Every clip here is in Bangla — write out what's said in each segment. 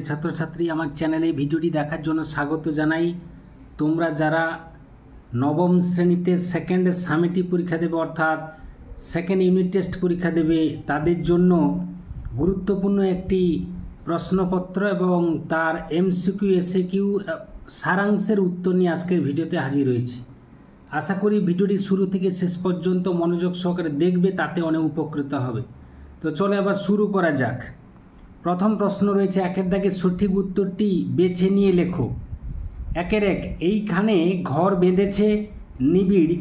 ছাত্রছাত্রী আমার চ্যানেলে ভিডিওটি দেখার জন্য স্বাগত জানাই। তোমরা যারা নবম শ্রেণীতে সেকেন্ড সামেটিভ পরীক্ষা দেবে অর্থাৎ সেকেন্ড ইউনিট টেস্ট পরীক্ষা দেবে তাদের জন্য গুরুত্বপূর্ণ একটি প্রশ্নপত্র এবং তার এমসিকিউ এসএকিউ সারাংশের উত্তর নিয়ে আজকের ভিডিওতে হাজির হয়েছি। আশা করি ভিডিওটি শুরু থেকে শেষ পর্যন্ত মনোযোগ সহকারে দেখবে, তাতে অনেক উপকৃত হবে। তো চলো এবার শুরু করা যাক। প্রথম প্রশ্ন রয়েছে একের দাগে সঠিক উত্তরটি বেছে নিয়ে লেখো। একের এক, এইখানে ঘর বেঁধেছে নিবিড়,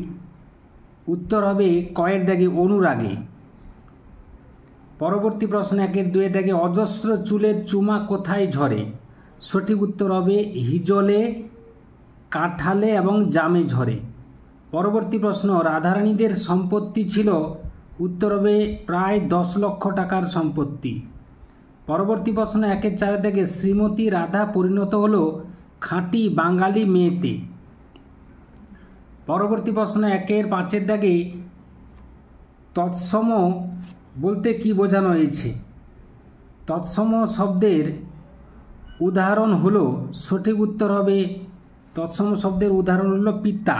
উত্তর হবে কয়ের দাগে অনুরাগে। পরবর্তী প্রশ্ন একের দুয়ের দাগে অজস্র চুলের চুমা কোথায় ঝরে, সঠিক উত্তর হবে হিজলে, কাঁঠালে এবং জামে ঝরে। পরবর্তী প্রশ্ন রাধারানীদের সম্পত্তি ছিল, উত্তর হবে প্রায় 10 লক্ষ টাকার সম্পত্তি। পরবর্তী প্রশ্ন একের চারের দাগে শ্রীমতী রাধা পরিণত হলো খাঁটি বাঙালি মেয়েতে। পরবর্তী প্রশ্ন একের পাঁচের দাগে তৎসম বলতে কি বোঝানো হয়েছে, তৎসম শব্দের উদাহরণ হলো, সঠিক উত্তর হবে তৎসম শব্দের উদাহরণ হলো পিতা।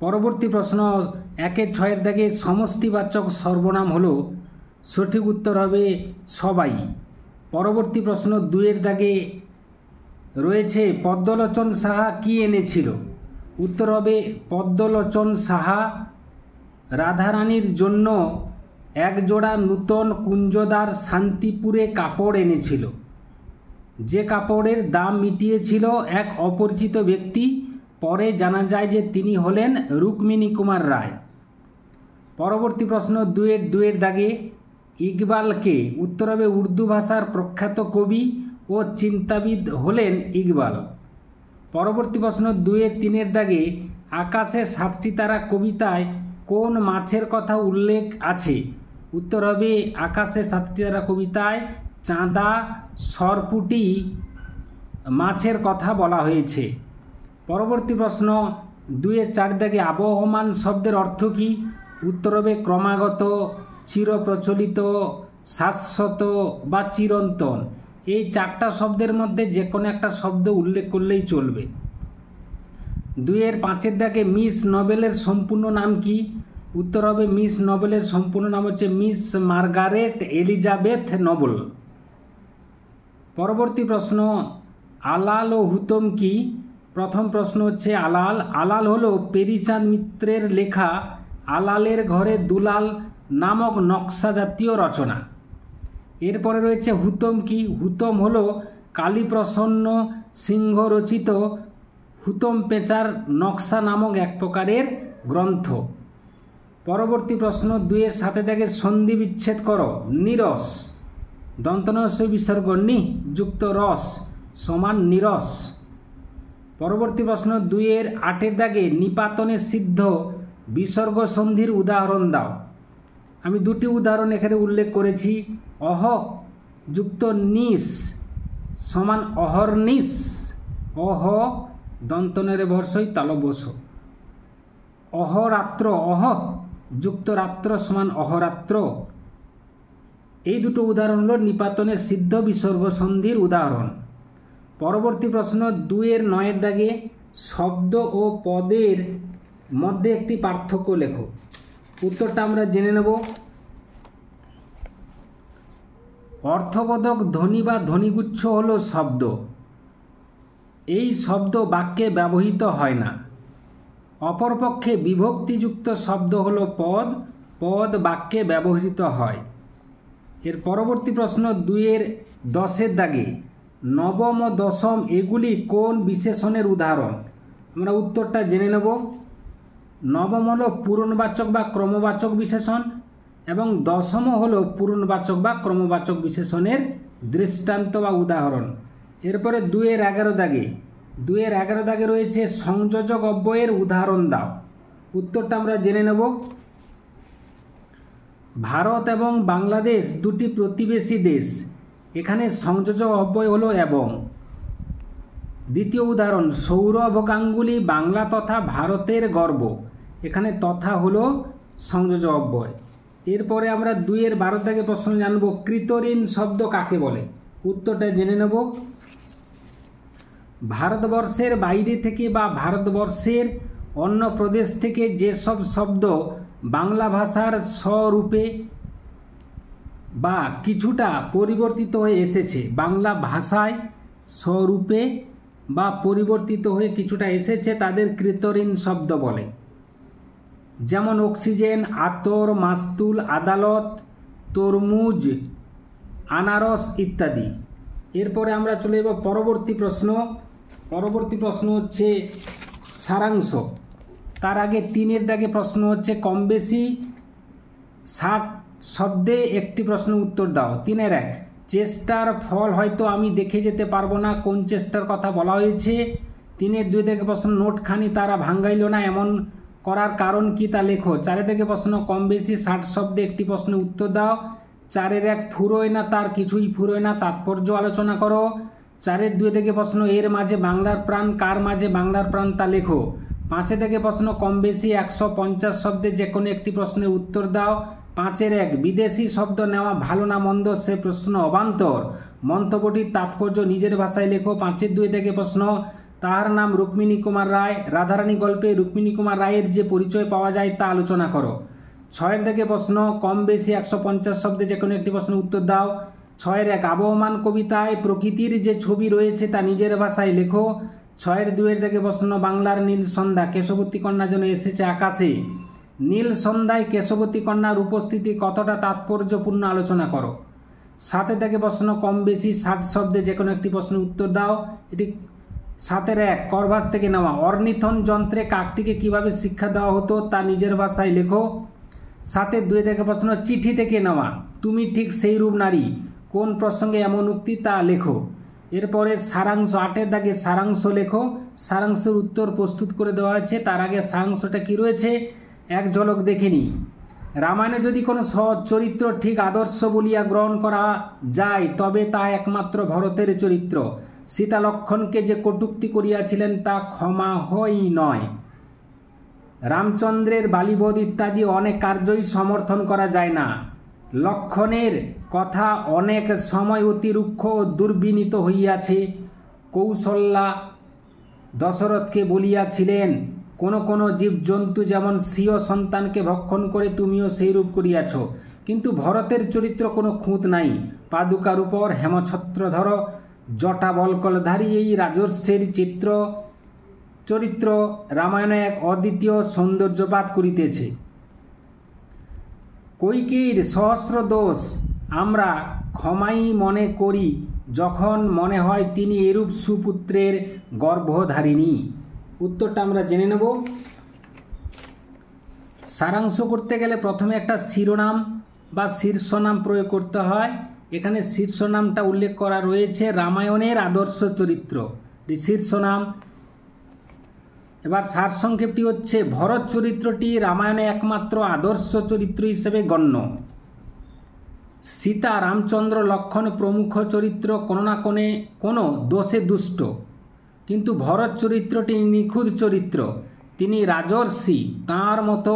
পরবর্তী প্রশ্ন একের ছয়ের দাগে সমষ্টিবাচক সর্বনাম হলো, সঠিক উত্তর হবে সবাই। পরবর্তী প্রশ্ন দুয়ের দাগে রয়েছে পদ্মলোচন সাহা কি এনেছিল, উত্তর হবে পদ্মলোচন সাহা রাধারানীর জন্য একজোড়া নূতন কুঞ্জদার শান্তিপুরে কাপড় এনেছিল, যে কাপড়ের দাম মিটিয়েছিল এক অপরিচিত ব্যক্তি। পরে জানা যায় যে তিনি হলেন রুক্মিণী কুমার রায়। পরবর্তী প্রশ্ন দুয়ের দাগে ইকবালকে, উত্তর হবে উর্দু ভাষার প্রখ্যাত কবি ও চিন্তাবিদ হলেন ইকবাল। পরবর্তী প্রশ্ন তিনের দাগে আকাশে 7টি তারা কবিতায় কোন মাছের কথা উল্লেখ আছে, উত্তর হবে আকাশে 7টি তারা কবিতায় চাঁদা সরপুটি মাছের কথা বলা হয়েছে। পরবর্তী প্রশ্ন দুয়ের চার দাগে আবহমান শব্দের অর্থ কী, উত্তর হবে ক্রমাগত, চিরপ্রচলিত, শাশ্বত বা চিরন্তন। এই 4টা শব্দের মধ্যে যে কোনো একটা শব্দ উল্লেখ করলেই চলবে। দুয়ের পাঁচের দাগে মিস নোবেলের সম্পূর্ণ নাম কি, উত্তর হবে মিস নোবেলের সম্পূর্ণ নাম হচ্ছে মিস মার্গারেট এলিজাবেথ নোবেল। পরবর্তী প্রশ্ন আলাল ও হুতম কি, প্রথম প্রশ্ন হচ্ছে আলাল। আলাল হলো পেরিচাঁদ মিত্রের লেখা আলালের ঘরে দুলাল নামক নকশা জাতীয় রচনা। এরপরে রয়েছে হুতম কি, হুতম হলো কালীপ্রসন্ন সিংহ রচিত হুতম পেঁচার নকশা নামক এক প্রকারের গ্রন্থ। পরবর্তী প্রশ্ন দুয়ের সাথে থেকে সন্ধি বিচ্ছেদ করো। নিরস, দন্তনস্য বিসর্গ নি যুক্ত রস সমান নিরস। পরবর্তী প্রশ্ন দুয়ের আটের দাগে নিপাতনে সিদ্ধ বিসর্গ সন্ধির উদাহরণ দাও। আমি 2টি উদাহরণ এখানে উল্লেখ করেছি। অহ যুক্ত নিস সমান অহর্নিশ, অহ দন্তনের ভর্ষই তালবস। অহরাত্র, অহ যুক্ত রাত্র সমান অহরাত্র। এই 2টো উদাহরণ হল নিপাতনে সিদ্ধ বিসর্গ সন্ধির উদাহরণ। পরবর্তী প্রশ্ন দুয়ের 9এর দাগে শব্দ ও পদের মধ্যে একটি পার্থক্য লেখো। উত্তরটা আমরা জেনে নেব। অর্থবোধক ধ্বনি বা ধ্বনিগুচ্ছ হলো শব্দ, এই শব্দ বাক্যে ব্যবহৃত হয় না। অপরপক্ষে বিভক্তিযুক্ত শব্দ হলো পদ, পদ বাক্যে ব্যবহৃত হয়। এর পরবর্তী প্রশ্ন দুয়ের 10এর দাগে নবম ও দশম এগুলি কোন বিশেষণের উদাহরণ, আমরা উত্তরটা জেনে নেব। নবম হলো পূরণবাচক বা ক্রমবাচক বিশেষণ এবং দশম হলো পূরণবাচক বা ক্রমবাচক বিশেষণের দৃষ্টান্ত বা উদাহরণ। এরপরে দুয়ের 11 দাগে রয়েছে সংযোজক অব্যয়ের উদাহরণ দাও। উত্তরটা আমরা জেনে নেব। ভারত এবং বাংলাদেশ 2টি প্রতিবেশী দেশ, এখানে সংযোজক অব্যয় হলো এবং। দ্বিতীয় উদাহরণ সৌরভ গাঙ্গুলি বাংলা তথা ভারতের গর্ব, এখানে তথা হলো সংযোজ অব্যয়। এরপরে আমরা 2-এর 12 দাগে প্রশ্ন জানব, কৃতঋণ শব্দ কাকে বলে? উত্তরটা জেনে নেব। ভারতবর্ষের বাইরে থেকে বা ভারতবর্ষের অন্য প্রদেশ থেকে যেসব শব্দ বাংলা ভাষার স্বরূপে বা কিছুটা পরিবর্তিত হয়ে এসেছে, বাংলা ভাষায় স্বরূপে বা পরিবর্তিত হয়ে কিছুটা এসেছে, তাদের কৃতঋণ শব্দ বলে। যেমন অক্সিজেন, আতর, মাস্তুল, আদালত, তরমুজ, আনারস ইত্যাদি। এরপরে আমরা চলে যাব পরবর্তী প্রশ্ন। পরবর্তী প্রশ্ন হচ্ছে সারাংশ। তার আগে 3-এর দাগে প্রশ্ন হচ্ছে, কম বেশি 60 শব্দে একটি প্রশ্ন উত্তর দাও। 3-এর 1, চেষ্টার ফল হয়তো আমি দেখে যেতে পারবো না, কোন চেষ্টার কথা বলা হয়েছে? 3-এর 2 থেকে প্রশ্ন, নোটখানি তারা ভাঙ্গাইল না, এমন করার কারণ কি তা লেখো। 4 থেকে প্রশ্ন, কম বেশি 60 শব্দে একটি প্রশ্ন উত্তর দাও। 4-এর 1, ফুরোয় না, তার কিছুই ফুরোয় না, তাৎপর্য আলোচনা করো। 4-এর 2 থেকে প্রশ্ন, এর মাঝে বাংলার প্রাণ, কার মাঝে বাংলার প্রাণ তা লেখো। 5 থেকে প্রশ্ন, কম বেশি 150 শব্দে যে কোনো একটি প্রশ্নের উত্তর দাও। 5-এর 1, বিদেশি শব্দ নেওয়া ভালো না মন্দ সে প্রশ্ন অবান্তর, মন্তব্যটির তাৎপর্য নিজের ভাষায় লেখো। 5-এর 2 থেকে প্রশ্ন, তার নাম রুক্মিণী কুমার রায়, রাধারানী গল্পে রুক্মিণী কুমার রায়ের যে পরিচয় পাওয়া যায় তা আলোচনা করো। 6-এর থেকে প্রশ্ন, কম বেশি 150 শব্দে যে কোনো একটি প্রশ্নের উত্তর দাও। 6-এর 1, আবহমান কবিতায় প্রকৃতির যে ছবি রয়েছে তা নিজের ভাষায় লেখো। 6-এর 2 থেকে প্রশ্ন, বাংলার নীল সন্ধ্যা কেশবতী কন্যা যেন এসেছে আকাশে, নীল সন্ধ্যায় কেশবতী কন্যার উপস্থিতি কতটা তাৎপর্যপূর্ণ আলোচনা করো। 7 থেকে প্রশ্ন, কম বেশি 60 শব্দে যে কোনো একটি প্রশ্নের উত্তর দাও। এটি 7-এর 1, করভাস থেকে নেওয়া, অর্নিথন যন্ত্রে কাকটিকে কিভাবে শিক্ষা দেওয়া হতো তা নিজের ভাষায় লেখো। 7-এর 2 থেকে প্রশ্ন, চিঠি থেকে নেওয়া, তুমি ঠিক সেই রূপ নারী, কোন প্রসঙ্গে এমন উক্তি তা লেখো। এরপরে সারাংশ, 8-এর দাগে সারাংশ লেখো। সারাংশের উত্তর প্রস্তুত করে দেওয়া আছে, তার আগে সারাংশটা কি রয়েছে এক ঝলক দেখে নিই। রামায়ণে যদি কোনো চরিত্র ঠিক আদর্শ বলিয়া গ্রহণ করা যায় তবে তা একমাত্র ভরতের চরিত্র। সীতা লক্ষ্মণকে যে কটূক্তি করিয়াছিলেন তা ক্ষমা হই নয়। রামচন্দ্রের বালিবধ ইত্যাদি অনেক কার্যই সমর্থন করা যায় না। লক্ষ্মণের কথা অনেক সময় অতি রুক্ষ ও দুর্বিনীত হইয়াছে। কৌশল্যা দশরথকে বলিয়াছিলেন, কোন কোন জীবজন্তু যেমন স্বীয় সন্তানকে ভক্ষণ করে তুমিও সেই রূপ করিয়াছ। কিন্তু ভরতের চরিত্র কোনো খুঁত নাই। পাদুকার উপর হেমছত্রধর জটা বলকলধারী এই রাজর্ষের চরিত্র রামায়ণে এক অদ্বিতীয় সৌন্দর্যপাত করিতেছে। কৈকেয়ীর সহস্র দোষ আমরা ক্ষমাই মনে করি যখন মনে হয় তিনি এরূপ সুপুত্রের গর্ভধারিণী। উত্তরটা আমরা জেনে নেব। সারাংশ করতে গেলে প্রথমে একটা শিরোনাম বা শীর্ষনাম প্রয়োগ করতে হয়। এখানে শীর্ষনামটা উল্লেখ করা রয়েছে রামায়ণের আদর্শ চরিত্র, শীর্ষনাম। এবার সারসংক্ষেপটি হচ্ছে, ভরত চরিত্রটি রামায়ণে একমাত্র আদর্শ চরিত্র হিসেবে গণ্য। সীতা, রামচন্দ্র, লক্ষ্মণ প্রমুখ চরিত্র কোনো না কোনো দোষে দুষ্ট, কিন্তু ভরত চরিত্রটি নিখুঁত চরিত্র। তিনি রাজর্ষি, তাঁর মতো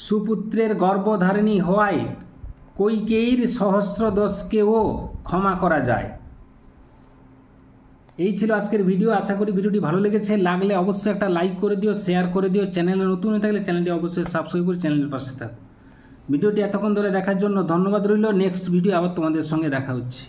সুপুত্রের গর্ভধারিণী হওয়ায় কৈকেয়ীর সহস্র দোষকেও ক্ষমা করা যায়। এই ছিল আজকের ভিডিও। আশা করি ভিডিওটি ভালো লেগেছে। লাগলে অবশ্যই একটা লাইক করে দিও, শেয়ার করে দিও। চ্যানেলে নতুন হয়ে থাকলে চ্যানেলটি অবশ্যই সাবস্ক্রাইব করে চ্যানেলের পাশে থাকো। ভিডিওটি এতক্ষণ ধরে দেখার জন্য ধন্যবাদ রইল। নেক্সট ভিডিও আবার তোমাদের সঙ্গে দেখা হচ্ছে।